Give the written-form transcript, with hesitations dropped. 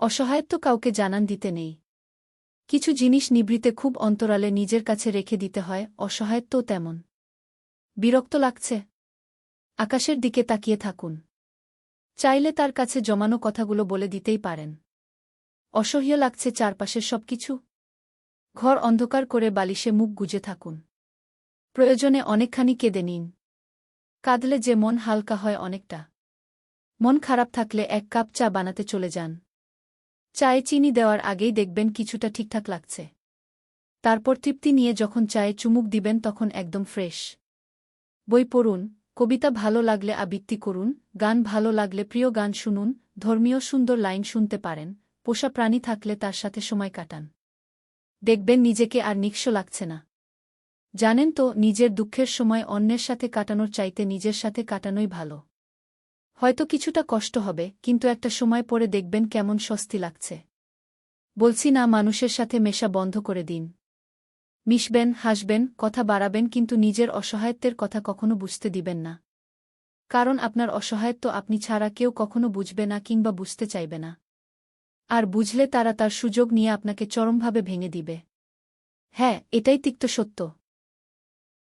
অসহায়ত্ব কাউকে জানান দিতে নেই। কিছু জিনিস নিভৃতে খুব অন্তরালে নিজের কাছে রেখে দিতে হয়, অসহায়ত্বও তেমন। বিরক্ত লাগছে? আকাশের দিকে তাকিয়ে থাকুন। চাইলে তার কাছে জমানো কথাগুলো বলে দিতেই পারেন। অসহ্য লাগছে চারপাশের সবকিছু? ঘর অন্ধকার করে বালিশে মুখ গুজে থাকুন। প্রয়োজনে অনেকখানি কেঁদে নিন। কাঁদলে যে মন হালকা হয় অনেকটা। মন খারাপ থাকলে 1 কাপ চা বানাতে চলে যান। চায়ে চিনি দেওয়ার আগেই দেখবেন কিছুটা ঠিকঠাক লাগছে। তারপর তৃপ্তি নিয়ে যখন চায়ে চুমুক দিবেন তখন একদম ফ্রেশ। বই পড়ুন, কবিতা ভালো লাগলে আবৃত্তি করুন, গান ভালো লাগলে প্রিয় গান শুনুন, ধর্মীয় সুন্দর লাইন শুনতে পারেন, পোষা প্রাণী থাকলে তার সাথে সময় কাটান। দেখবেন নিজেকে আর নিঃস্ব লাগছে না। জানেন তো, নিজের দুঃখের সময় অন্যের সাথে কাটানোর চাইতে নিজের সাথে কাটানোই ভালো। হয়তো কিছুটা কষ্ট হবে, কিন্তু একটা সময় পরে দেখবেন কেমন স্বস্তি লাগছে। বলছি না মানুষের সাথে মেশা বন্ধ করে দিন। মিশবেন, হাসবেন, কথা বাড়াবেন, কিন্তু নিজের অসহায়ত্বের কথা কখনো বুঝতে দিবেন না। কারণ আপনার অসহায়ত্ব আপনি ছাড়া কেউ কখনো বুঝবে না কিংবা বুঝতে চাইবে না। আর বুঝলে তারা তার সুযোগ নিয়ে আপনাকে চরমভাবে ভেঙে দিবে। হ্যাঁ, এটাই তিক্ত সত্য।